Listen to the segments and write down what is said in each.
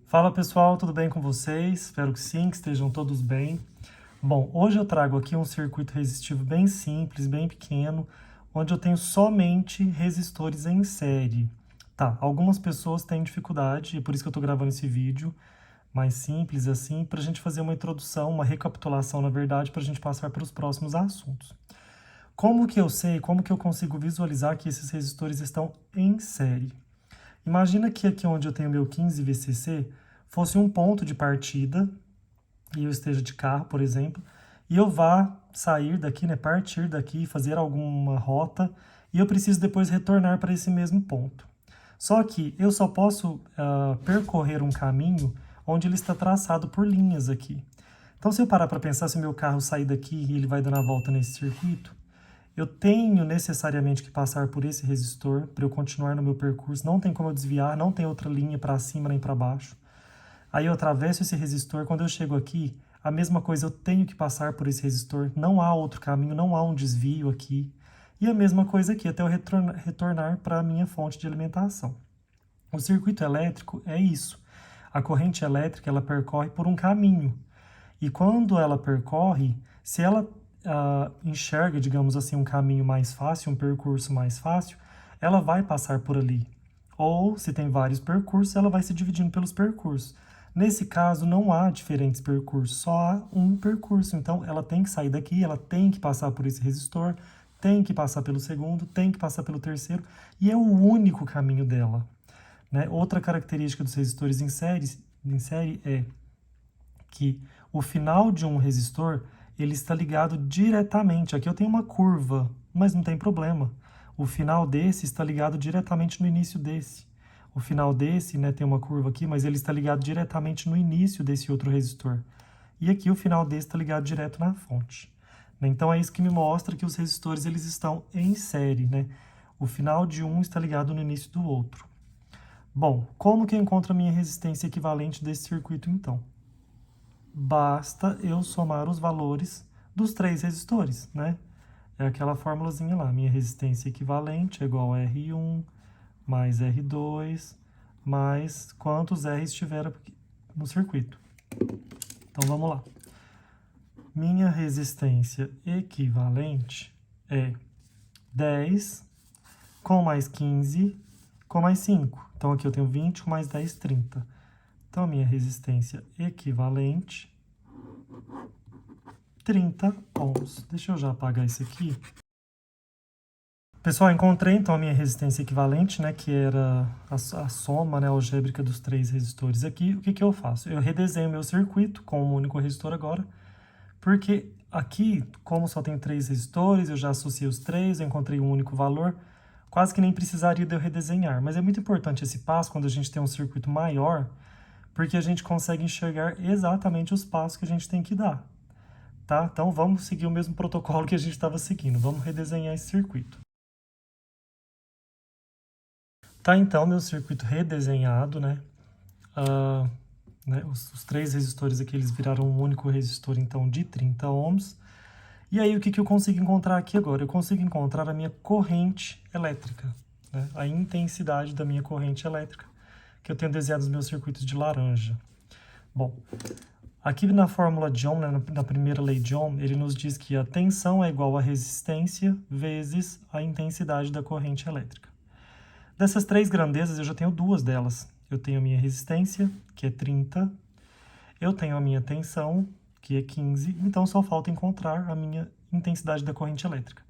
Fala pessoal, tudo bem com vocês? Espero que sim, que estejam todos bem. Bom, hoje eu trago aqui um circuito resistivo bem simples, bem pequeno, onde eu tenho somente resistores em série. Tá, algumas pessoas têm dificuldade, e por isso que eu estou gravando esse vídeo mais simples assim, para a gente fazer uma introdução, uma recapitulação, na verdade, para a gente passar para os próximos assuntos. Como que eu sei, como que eu consigo visualizar que esses resistores estão em série? Imagina que aqui onde eu tenho meu 15 VCC fosse um ponto de partida e eu esteja de carro, por exemplo, e eu vá sair daqui, né, partir daqui, fazer alguma rota e eu preciso depois retornar para esse mesmo ponto. Só que eu só posso percorrer um caminho onde ele está traçado por linhas aqui. Então, se eu parar para pensar, se o meu carro sair daqui e ele vai dando a volta nesse circuito, eu tenho necessariamente que passar por esse resistor para eu continuar no meu percurso. Não tem como eu desviar, não tem outra linha para cima nem para baixo. Aí eu atravesso esse resistor. Quando eu chego aqui, a mesma coisa, eu tenho que passar por esse resistor. Não há outro caminho, não há um desvio aqui. E a mesma coisa aqui, até eu retornar para a minha fonte de alimentação. O circuito elétrico é isso. A corrente elétrica, ela percorre por um caminho. E quando ela percorre, se ela enxerga, digamos assim, um caminho mais fácil, um percurso mais fácil, ela vai passar por ali. Ou, se tem vários percursos, ela vai se dividindo pelos percursos. Nesse caso, não há diferentes percursos, só há um percurso. Então, ela tem que sair daqui, ela tem que passar por esse resistor, tem que passar pelo segundo, tem que passar pelo terceiro, e é o único caminho dela. Né? Outra característica dos resistores em série é que o final de um resistor ele está ligado diretamente. Aqui eu tenho uma curva, mas não tem problema. O final desse está ligado diretamente no início desse. O final desse, né, tem uma curva aqui, mas ele está ligado diretamente no início desse outro resistor. E aqui o final desse está ligado direto na fonte. Então é isso que me mostra que os resistores eles estão em série, né? O final de um está ligado no início do outro. Bom, como que eu encontro a minha resistência equivalente desse circuito então? Basta eu somar os valores dos três resistores, né? É aquela formulazinha lá, minha resistência equivalente é igual a R1 mais R2 mais quantos R estiver no circuito. Então vamos lá. Minha resistência equivalente é 10 com mais 15 com mais 5. Então aqui eu tenho 20 com mais 10, 30. Então a minha resistência equivalente 30 ohms. Deixa eu já apagar isso aqui. Pessoal, encontrei então a minha resistência equivalente, né, que era a soma, né, algébrica dos três resistores aqui. O que que eu faço? Eu redesenho meu circuito com um único resistor agora, porque aqui, como só tem três resistores, eu já associei os três, eu encontrei um único valor, quase que nem precisaria de eu redesenhar. Mas é muito importante esse passo quando a gente tem um circuito maior, porque a gente consegue enxergar exatamente os passos que a gente tem que dar. Tá? Então vamos seguir o mesmo protocolo que a gente estava seguindo. Vamos redesenhar esse circuito. Tá, então, meu circuito redesenhado, né? Os três resistores aqui, eles viraram um único resistor, então, de 30 ohms. E aí, o que eu consigo encontrar aqui agora? Eu consigo encontrar a minha corrente elétrica, né? A intensidade da minha corrente elétrica, que eu tenho desenhado nos meus circuitos de laranja. Bom, aqui na fórmula de Ohm, né, na primeira lei de Ohm, ele nos diz que a tensão é igual a resistência vezes a intensidade da corrente elétrica. Dessas três grandezas, eu já tenho duas delas. Eu tenho a minha resistência, que é 30, eu tenho a minha tensão, que é 15, então só falta encontrar a minha intensidade da corrente elétrica.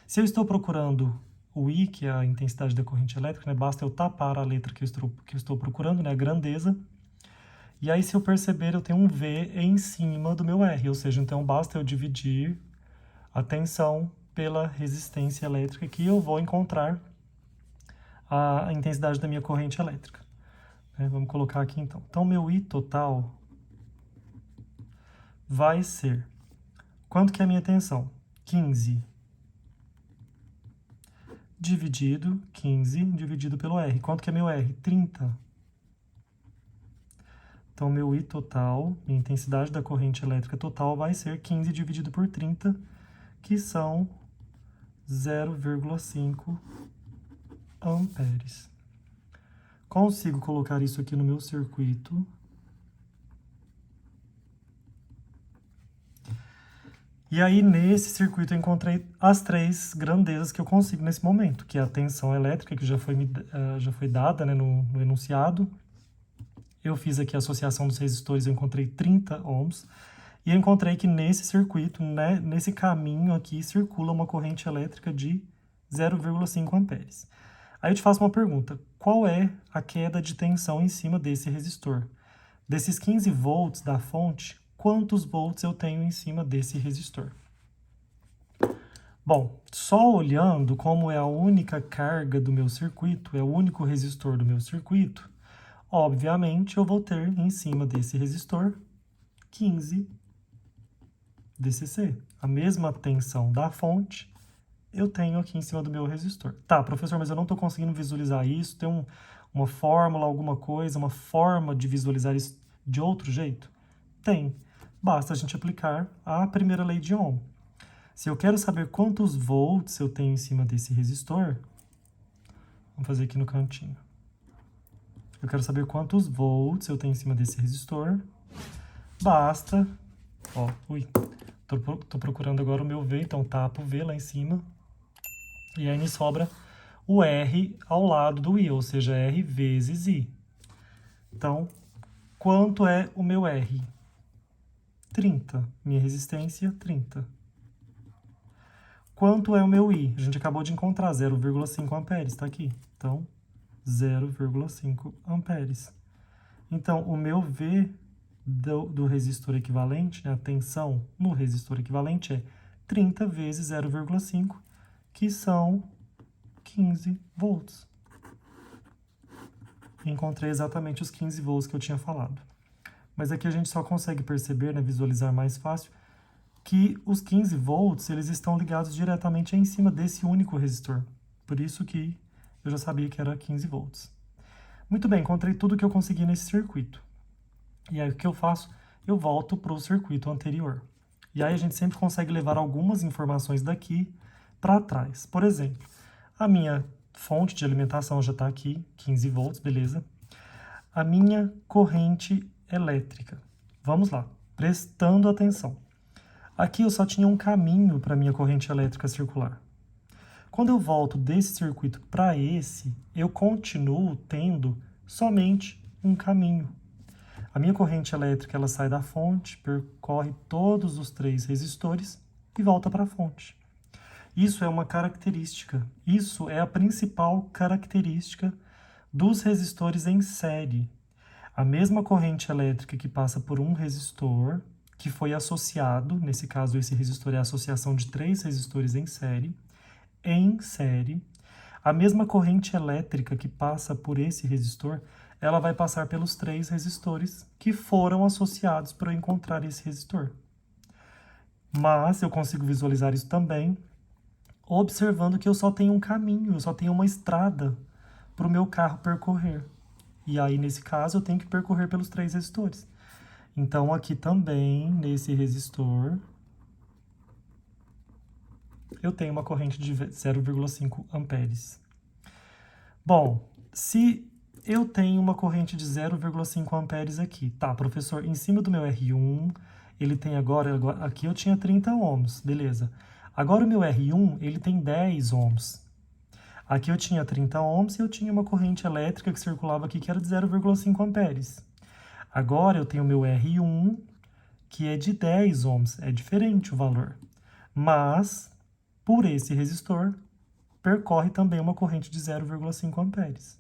Se eu estou procurando o I, que é a intensidade da corrente elétrica, né, basta eu tapar a letra que eu estou procurando, né, a grandeza, e aí se eu perceber, eu tenho um V em cima do meu R, ou seja, então basta eu dividir a tensão pela resistência elétrica que eu vou encontrar a intensidade da minha corrente elétrica. Vamos colocar aqui então. Então, meu I total vai ser... Quanto que é a minha tensão? 15 dividido 15 dividido pelo R. Quanto que é meu R? 30. Então, meu I total, minha intensidade da corrente elétrica total vai ser 15 dividido por 30, que são 0,5 amperes. Consigo colocar isso aqui no meu circuito. E aí, nesse circuito, eu encontrei as três grandezas que eu consigo nesse momento, que é a tensão elétrica, que já foi dada, né, no enunciado. Eu fiz aqui a associação dos resistores, eu encontrei 30 ohms. E eu encontrei que nesse circuito, né, nesse caminho aqui, circula uma corrente elétrica de 0,5 amperes. Aí eu te faço uma pergunta: qual é a queda de tensão em cima desse resistor? Desses 15 volts da fonte, quantos volts eu tenho em cima desse resistor? Bom, só olhando como é a única carga do meu circuito, é o único resistor do meu circuito, obviamente eu vou ter em cima desse resistor 15 DCC. A mesma tensão da fonte eu tenho aqui em cima do meu resistor. Tá, professor, mas eu não estou conseguindo visualizar isso. Tem uma fórmula, alguma coisa, uma forma de visualizar isso de outro jeito? Tem. Basta a gente aplicar a primeira lei de Ohm. Se eu quero saber quantos volts eu tenho em cima desse resistor, vamos fazer aqui no cantinho. Eu quero saber quantos volts eu tenho em cima desse resistor. Basta... Ó, tô procurando agora o meu V, então tapo o V lá em cima. E aí me sobra o R ao lado do I, ou seja, R vezes I. Então, quanto é o meu R? 30. Minha resistência, 30. Quanto é o meu I? A gente acabou de encontrar 0,5 amperes, está aqui. Então, 0,5 amperes. Então, o meu V do resistor equivalente, né, a tensão no resistor equivalente é 30 vezes 0,5, que são 15 volts. Encontrei exatamente os 15 volts que eu tinha falado. Mas aqui a gente só consegue perceber, né, visualizar mais fácil, que os 15 volts eles estão ligados diretamente em cima desse único resistor. Por isso que eu já sabia que era 15 volts. Muito bem, encontrei tudo que eu consegui nesse circuito. E aí o que eu faço? Eu volto para o circuito anterior. E aí a gente sempre consegue levar algumas informações daqui para trás. Por exemplo, a minha fonte de alimentação já está aqui, 15 volts, beleza? A minha corrente elétrica. Vamos lá, prestando atenção. Aqui eu só tinha um caminho para a minha corrente elétrica circular. Quando eu volto desse circuito para esse, eu continuo tendo somente um caminho. A minha corrente elétrica ela sai da fonte, percorre todos os 3 resistores e volta para a fonte. Isso é uma característica, isso é a principal característica dos resistores em série. A mesma corrente elétrica que passa por um resistor, que foi associado, nesse caso esse resistor é a associação de 3 resistores em série, a mesma corrente elétrica que passa por esse resistor, ela vai passar pelos 3 resistores que foram associados para eu encontrar esse resistor. Mas eu consigo visualizar isso também observando que eu só tenho um caminho, eu só tenho uma estrada para o meu carro percorrer. E aí, nesse caso, eu tenho que percorrer pelos 3 resistores. Então, aqui também, nesse resistor, eu tenho uma corrente de 0,5 amperes. Bom, se eu tenho uma corrente de 0,5 amperes aqui, tá, professor, em cima do meu R1, ele tem agora, aqui eu tinha 30 ohms, beleza. Agora o meu R1, ele tem 10 ohms. Aqui eu tinha 30 ohms e eu tinha uma corrente elétrica que circulava aqui que era de 0,5 amperes. Agora eu tenho o meu R1, que é de 10 ohms, é diferente o valor. Mas, por esse resistor, percorre também uma corrente de 0,5 amperes.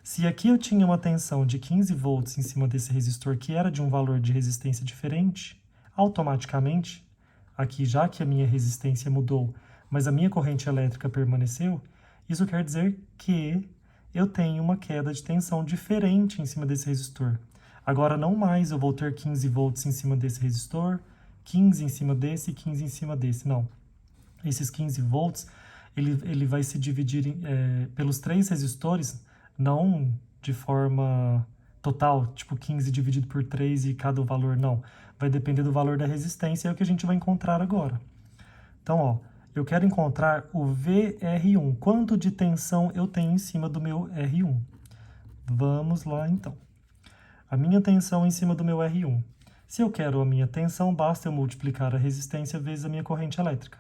Se aqui eu tinha uma tensão de 15 volts em cima desse resistor, que era de um valor de resistência diferente, automaticamente, aqui já que a minha resistência mudou, mas a minha corrente elétrica permaneceu, isso quer dizer que eu tenho uma queda de tensão diferente em cima desse resistor. Agora não mais eu vou ter 15 volts em cima desse resistor, 15 em cima desse e 15 em cima desse, não. Esses 15 volts, ele vai se dividir pelos 3 resistores, não de forma total, tipo 15 dividido por 3 e cada valor, não. Vai depender do valor da resistência, é o que a gente vai encontrar agora. Então, ó, eu quero encontrar o VR1, quanto de tensão eu tenho em cima do meu R1. Vamos lá, então. A minha tensão em cima do meu R1. Se eu quero a minha tensão, basta eu multiplicar a resistência vezes a minha corrente elétrica.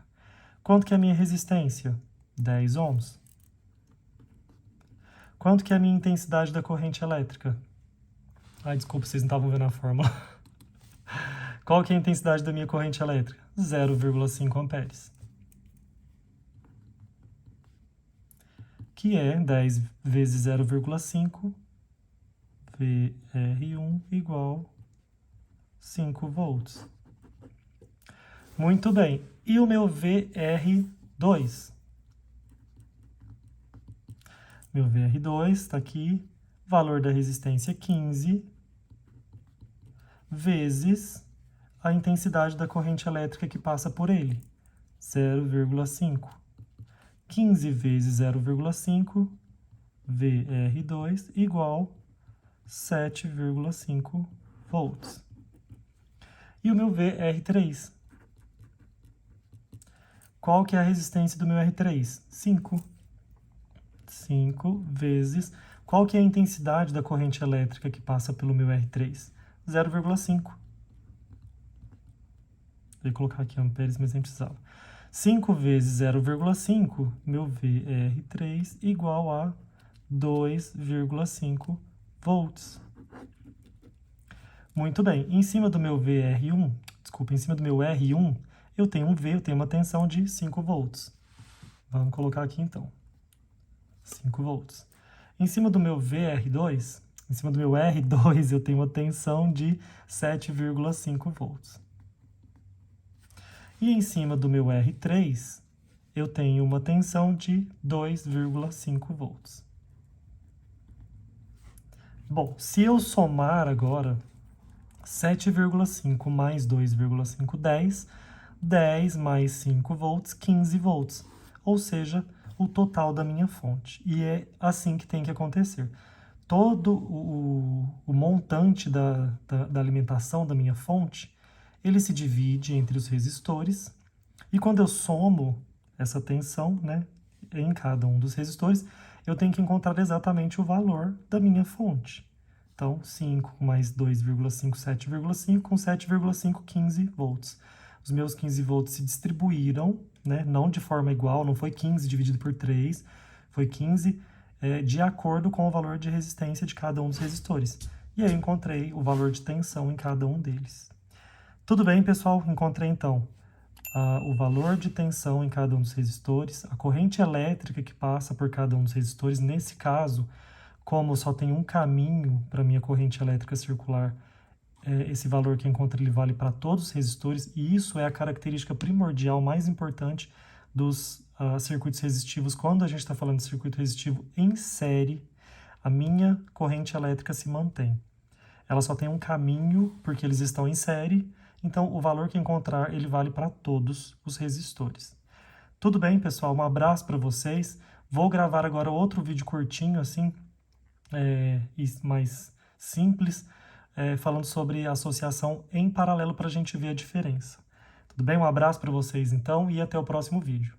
Quanto que é a minha resistência? 10 ohms. Quanto que é a minha intensidade da corrente elétrica? Ai, desculpa, vocês não estavam vendo a fórmula. Qual que é a intensidade da minha corrente elétrica? 0,5 amperes. Que é 10 vezes 0,5, VR1 igual 5 volts. Muito bem. E o meu VR2? Meu VR2 está aqui, valor da resistência 15, vezes a intensidade da corrente elétrica que passa por ele, 0,5. 15 vezes 0,5, VR2 igual 7,5 volts. E o meu VR3? Qual que é a resistência do meu R3? 5. 5 vezes... Qual que é a intensidade da corrente elétrica que passa pelo meu R3? 0,5. Eu ia colocar aqui amperes, mas nem precisava. 5 vezes 0,5, meu VR3 igual a 2,5 volts. Muito bem. Em cima do meu VR1, em cima do meu R1, eu tenho um V, eu tenho uma tensão de 5 volts. Vamos colocar aqui então. 5 volts. Em cima do meu VR2, em cima do meu R2, eu tenho uma tensão de 7,5 volts. E em cima do meu R3, eu tenho uma tensão de 2,5 volts. Bom, se eu somar agora 7,5 mais 2,5, 10. 10 mais 5 volts, 15 volts. Ou seja, o total da minha fonte. E é assim que tem que acontecer. Todo o montante da alimentação da minha fonte, ele se divide entre os resistores. E quando eu somo essa tensão, né, em cada um dos resistores, eu tenho que encontrar exatamente o valor da minha fonte. Então, 5 mais 2,5, 7,5, com 7,5, 15 volts. Os meus 15 volts se distribuíram, né, não de forma igual, não foi 15 dividido por 3, foi 15 de acordo com o valor de resistência de cada um dos resistores. E aí eu encontrei o valor de tensão em cada um deles. Tudo bem, pessoal? Encontrei, então, o valor de tensão em cada um dos resistores, a corrente elétrica que passa por cada um dos resistores. Nesse caso, como só tem um caminho para minha corrente elétrica circular, esse valor que eu encontro ele vale para todos os resistores, e isso é a característica primordial mais importante dos circuitos resistivos. Quando a gente está falando de circuito resistivo em série, a minha corrente elétrica se mantém. Ela só tem um caminho porque eles estão em série, então o valor que encontrar ele vale para todos os resistores. Tudo bem, pessoal? Um abraço para vocês. Vou gravar agora outro vídeo curtinho, assim, mais simples, falando sobre associação em paralelo para a gente ver a diferença. Tudo bem? Um abraço para vocês, então, e até o próximo vídeo.